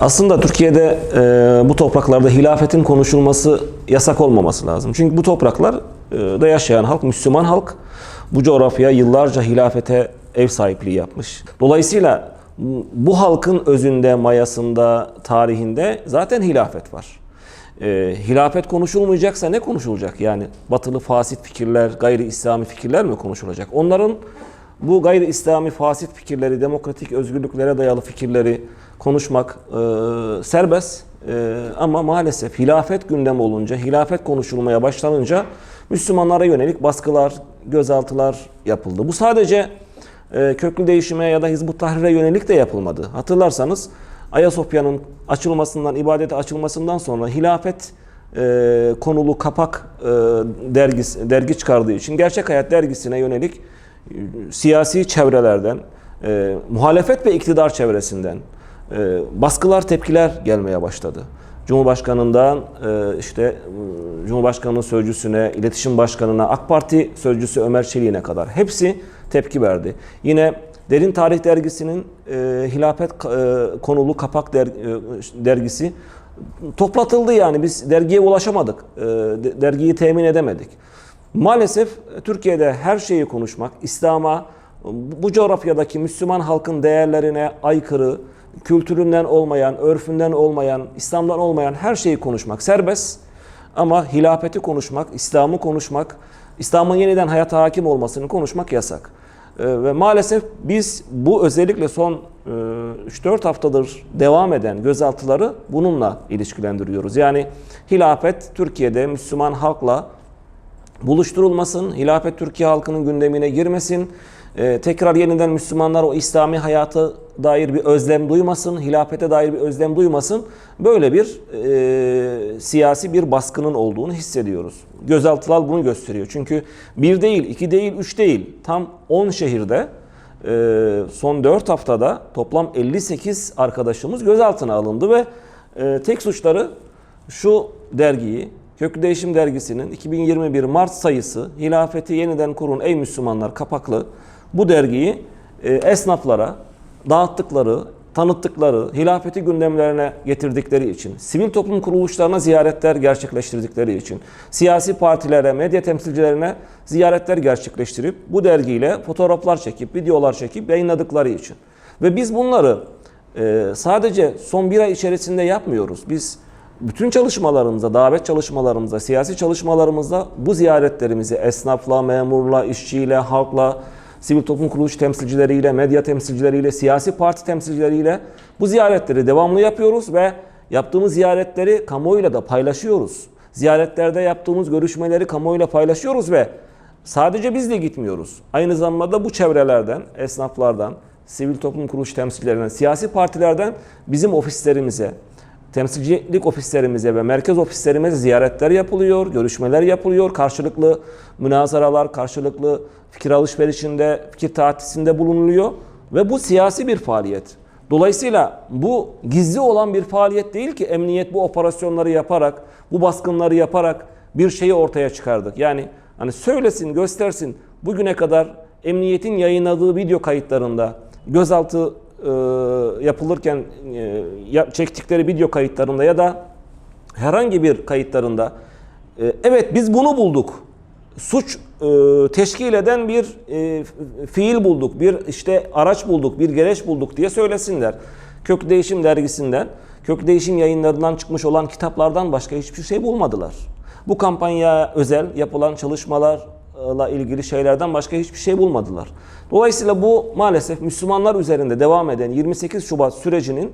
Aslında Türkiye'de bu topraklarda hilafetin konuşulması yasak olmaması lazım. Çünkü bu topraklarda yaşayan halk, Müslüman halk bu coğrafyaya yıllarca hilafete ev sahipliği yapmış. Dolayısıyla bu halkın özünde, mayasında, tarihinde zaten hilafet var. Hilafet konuşulmayacaksa ne konuşulacak? Yani batılı fasit fikirler, gayri İslami fikirler mi konuşulacak? Onların bu gayri İslami fasit fikirleri, demokratik özgürlüklere dayalı fikirleri konuşmak serbest. Ama maalesef hilafet gündem olunca, hilafet konuşulmaya başlanınca Müslümanlara yönelik baskılar, gözaltılar yapıldı. Bu sadece köklü değişime ya da Hizb-ut Tahrir'e yönelik de yapılmadı. Hatırlarsanız Ayasofya'nın açılmasından, ibadete açılmasından sonra hilafet konulu kapak dergi çıkardığı için Gerçek Hayat dergisine yönelik siyasi çevrelerden, muhalefet ve iktidar çevresinden baskılar, tepkiler gelmeye başladı. Cumhurbaşkanından Cumhurbaşkanı'nın sözcüsüne, iletişim başkanına, AK Parti sözcüsü Ömer Çelik'e kadar hepsi tepki verdi. Yine Derin Tarih dergisinin hilafet konulu kapak dergisi toplatıldı, yani biz dergiye ulaşamadık, dergiyi temin edemedik. Maalesef Türkiye'de her şeyi konuşmak, İslam'a, bu coğrafyadaki Müslüman halkın değerlerine aykırı, kültüründen olmayan, örfünden olmayan, İslam'dan olmayan her şeyi konuşmak serbest. Ama hilafeti konuşmak, İslam'ı konuşmak, İslam'ın yeniden hayata hakim olmasını konuşmak yasak. Ve maalesef biz bu özellikle son 3-4 haftadır devam eden gözaltıları bununla ilişkilendiriyoruz. Yani hilafet Türkiye'de Müslüman halkla buluşturulmasın, hilafet Türkiye halkının gündemine girmesin, tekrar yeniden Müslümanlar o İslami hayata dair bir özlem duymasın, hilafete dair bir özlem duymasın. Böyle bir siyasi bir baskının olduğunu hissediyoruz. Gözaltılar bunu gösteriyor. Çünkü 1 değil, 2 değil, 3 değil, tam 10 şehirde son 4 haftada toplam 58 arkadaşımız gözaltına alındı ve tek suçları şu dergiyi, Köklü Değişim dergisinin 2021 Mart sayısı "Hilafeti yeniden kurun ey Müslümanlar" kapaklı bu dergiyi esnaflara dağıttıkları, tanıttıkları, hilafeti gündemlerine getirdikleri için, sivil toplum kuruluşlarına ziyaretler gerçekleştirdikleri için, siyasi partilere, medya temsilcilerine ziyaretler gerçekleştirip bu dergiyle fotoğraflar çekip, videolar çekip yayınladıkları için. Ve biz bunları sadece son 1 ay içerisinde yapmıyoruz. Biz bütün çalışmalarımızda, davet çalışmalarımızda, siyasi çalışmalarımızda bu ziyaretlerimizi esnafla, memurla, işçiyle, halkla, sivil toplum kuruluş temsilcileriyle, medya temsilcileriyle, siyasi parti temsilcileriyle bu ziyaretleri devamlı yapıyoruz ve yaptığımız ziyaretleri kamuoyuyla da paylaşıyoruz. Ziyaretlerde yaptığımız görüşmeleri kamuoyuyla paylaşıyoruz ve sadece biz de gitmiyoruz. Aynı zamanda bu çevrelerden, esnaflardan, sivil toplum kuruluş temsilcilerinden, siyasi partilerden bizim ofislerimize, temsilcilik ofislerimize ve merkez ofislerimize ziyaretler yapılıyor, görüşmeler yapılıyor, karşılıklı münazaralar, karşılıklı fikir alışverişinde, fikir tahaddisinde bulunuluyor ve bu siyasi bir faaliyet. Dolayısıyla bu gizli olan bir faaliyet değil ki emniyet bu operasyonları yaparak, bu baskınları yaparak bir şeyi ortaya çıkardık. Yani hani söylesin, göstersin, bugüne kadar emniyetin yayınladığı video kayıtlarında, gözaltı yapılırken çektikleri video kayıtlarında ya da herhangi bir kayıtlarında evet biz bunu bulduk, suç teşkil eden bir fiil bulduk, bir araç bulduk, bir gereç bulduk diye söylesinler. Köklü Değişim dergisinden, Köklü Değişim yayınlarından çıkmış olan kitaplardan başka hiçbir şey bulmadılar. Bu kampanya özel yapılan çalışmalarla ilgili şeylerden başka hiçbir şey bulmadılar. Dolayısıyla bu maalesef Müslümanlar üzerinde devam eden 28 Şubat sürecinin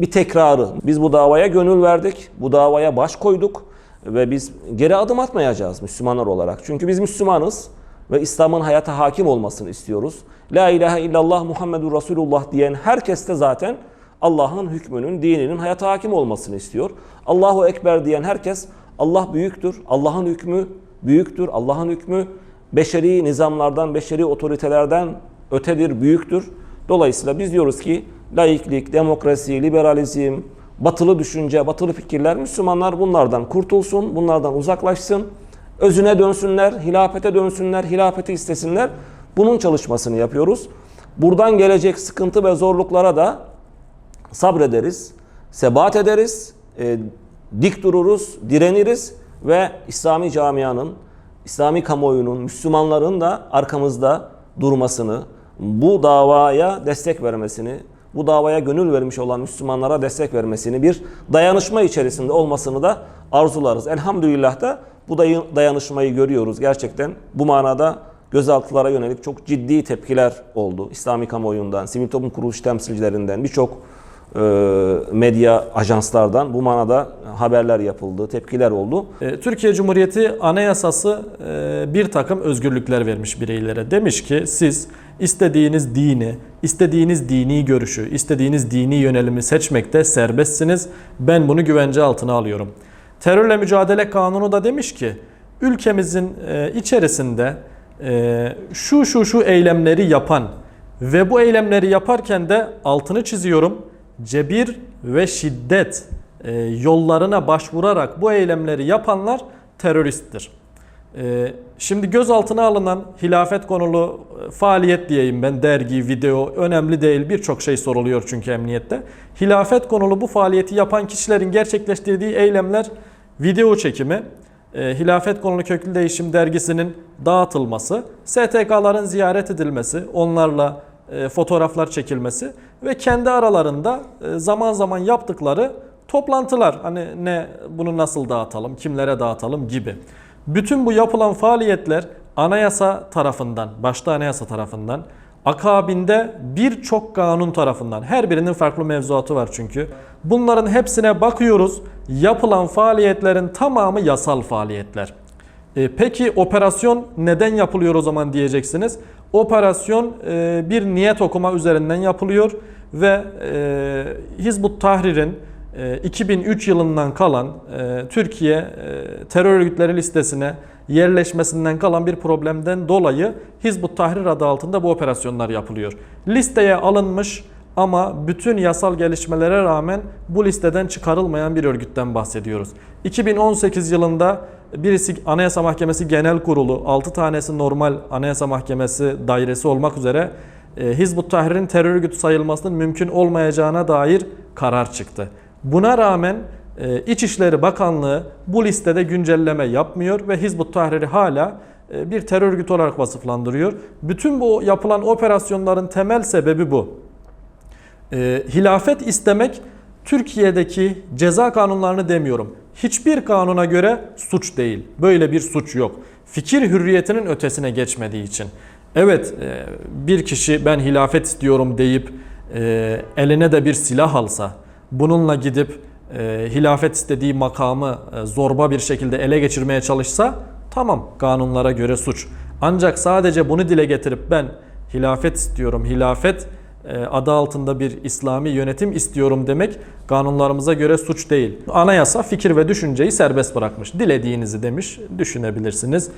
bir tekrarı. Biz bu davaya gönül verdik, bu davaya baş koyduk ve biz geri adım atmayacağız Müslümanlar olarak. Çünkü biz Müslümanız ve İslam'ın hayata hakim olmasını istiyoruz. La ilahe illallah Muhammedur Resulullah diyen herkes de zaten Allah'ın hükmünün, dininin hayata hakim olmasını istiyor. Allahu Ekber diyen herkes Allah büyüktür, Allah'ın hükmü büyüktür, Allah'ın hükmü beşeri nizamlardan, beşeri otoritelerden ötedir, büyüktür. Dolayısıyla biz diyoruz ki laiklik, demokrasi, liberalizm, batılı düşünce, batılı fikirler, Müslümanlar bunlardan kurtulsun, bunlardan uzaklaşsın, özüne dönsünler, hilafete dönsünler, hilafeti istesinler. Bunun çalışmasını yapıyoruz. Buradan gelecek sıkıntı ve zorluklara da sabrederiz, sebat ederiz, dik dururuz, direniriz ve İslami camianın, İslami kamuoyunun, Müslümanların da arkamızda durmasını, bu davaya destek vermesini, bu davaya gönül vermiş olan Müslümanlara destek vermesini, bir dayanışma içerisinde olmasını da arzularız. Elhamdülillah da bu dayanışmayı görüyoruz. Gerçekten bu manada gözaltılara yönelik çok ciddi tepkiler oldu. İslami kamuoyundan, sivil toplum kuruluş temsilcilerinden, birçok medya ajanslardan bu manada haberler yapıldı, tepkiler oldu. Türkiye Cumhuriyeti Anayasası bir takım özgürlükler vermiş bireylere. Demiş ki siz istediğiniz dini, istediğiniz dini görüşü, istediğiniz dini yönelimi seçmekte serbestsiniz. Ben bunu güvence altına alıyorum. Terörle Mücadele Kanunu da demiş ki ülkemizin içerisinde şu eylemleri yapan ve bu eylemleri yaparken de altını çiziyorum, cebir ve şiddet yollarına başvurarak bu eylemleri yapanlar teröristtir. Şimdi gözaltına alınan hilafet konulu faaliyet diyeyim ben, dergi, video önemli değil, birçok şey soruluyor çünkü emniyette. Hilafet konulu bu faaliyeti yapan kişilerin gerçekleştirdiği eylemler video çekimi, Hilafet Konulu Köklü Değişim dergisinin dağıtılması, STK'ların ziyaret edilmesi, onlarla fotoğraflar çekilmesi ve kendi aralarında zaman zaman yaptıkları toplantılar. Hani bunu nasıl dağıtalım, kimlere dağıtalım gibi. Bütün bu yapılan faaliyetler anayasa tarafından, başta anayasa tarafından, akabinde birçok kanun tarafından, her birinin farklı mevzuatı var çünkü. Bunların hepsine bakıyoruz. Yapılan faaliyetlerin tamamı yasal faaliyetler. Peki operasyon neden yapılıyor o zaman diyeceksiniz. Operasyon bir niyet okuma üzerinden yapılıyor ve Hizbut Tahrir'in 2003 yılından kalan Türkiye terör örgütleri listesine yerleşmesinden kalan bir problemden dolayı Hizbut Tahrir adı altında bu operasyonlar yapılıyor. Listeye alınmış ama bütün yasal gelişmelere rağmen bu listeden çıkarılmayan bir örgütten bahsediyoruz. 2018 yılında birisi Anayasa Mahkemesi Genel Kurulu, 6 tanesi normal Anayasa Mahkemesi dairesi olmak üzere Hizbut Tahrir'in terör örgütü sayılmasının mümkün olmayacağına dair karar çıktı. Buna rağmen İçişleri Bakanlığı bu listede güncelleme yapmıyor ve Hizbut Tahrir'i hala bir terör örgütü olarak vasıflandırıyor. Bütün bu yapılan operasyonların temel sebebi bu. Hilafet istemek Türkiye'deki ceza kanunlarını demiyorum. Hiçbir kanuna göre suç değil. Böyle bir suç yok. Fikir hürriyetinin ötesine geçmediği için. Evet, bir kişi ben hilafet istiyorum deyip eline de bir silah alsa, bununla gidip hilafet istediği makamı zorba bir şekilde ele geçirmeye çalışsa tamam, kanunlara göre suç. Ancak sadece bunu dile getirip ben hilafet istiyorum, hilafet adı altında bir İslami yönetim istiyorum demek kanunlarımıza göre suç değil. Anayasa fikir ve düşünceyi serbest bırakmış. Dilediğinizi demiş, düşünebilirsiniz,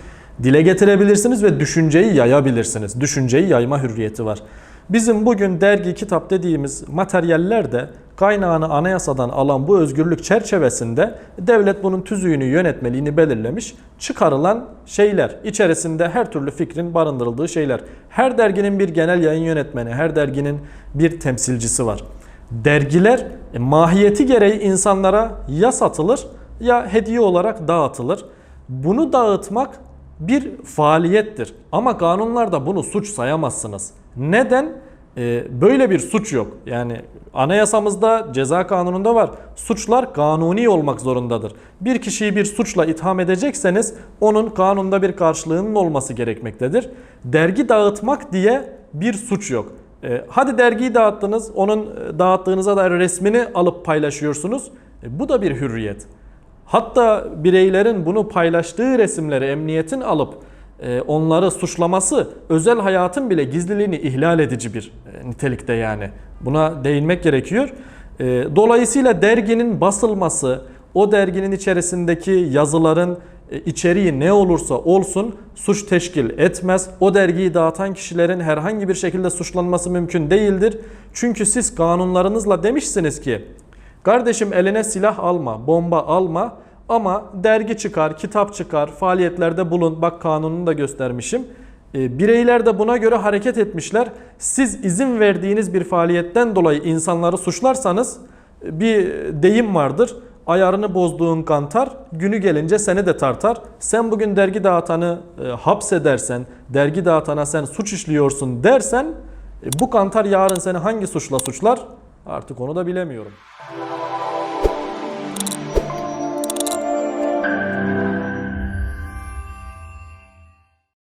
dile getirebilirsiniz ve düşünceyi yayabilirsiniz. Düşünceyi yayma hürriyeti var. Bizim bugün dergi, kitap dediğimiz materyaller de kaynağını anayasadan alan bu özgürlük çerçevesinde devlet bunun tüzüğünü, yönetmeliğini belirlemiş. Çıkarılan şeyler, içerisinde her türlü fikrin barındırıldığı şeyler. Her derginin bir genel yayın yönetmeni, her derginin bir temsilcisi var. Dergiler mahiyeti gereği insanlara ya satılır ya hediye olarak dağıtılır. Bunu dağıtmak bir faaliyettir. Ama kanunlarda bunu suç sayamazsınız. Neden? Böyle bir suç yok. Yani anayasamızda, ceza kanununda var. Suçlar kanuni olmak zorundadır. Bir kişiyi bir suçla itham edecekseniz onun kanunda bir karşılığının olması gerekmektedir. Dergi dağıtmak diye bir suç yok. Hadi dergiyi dağıttınız, onun dağıttığınıza dair resmini alıp paylaşıyorsunuz. Bu da bir hürriyet. Hatta bireylerin bunu paylaştığı resimleri emniyetin alıp onları suçlaması özel hayatın bile gizliliğini ihlal edici bir nitelikte yani. Buna değinmek gerekiyor. Dolayısıyla derginin basılması, o derginin içerisindeki yazıların içeriği ne olursa olsun suç teşkil etmez. O dergiyi dağıtan kişilerin herhangi bir şekilde suçlanması mümkün değildir. Çünkü siz kanunlarınızla demişsiniz ki kardeşim eline silah alma, bomba alma ama dergi çıkar, kitap çıkar, faaliyetlerde bulun. Bak kanununu da göstermişim. Bireyler de buna göre hareket etmişler. Siz izin verdiğiniz bir faaliyetten dolayı insanları suçlarsanız bir deyim vardır. Ayarını bozduğun kantar günü gelince seni de tartar. Sen bugün dergi dağıtanı hapsedersen, dergi dağıtana sen suç işliyorsun dersen bu kantar yarın seni hangi suçla suçlar? Artık onu da bilemiyorum.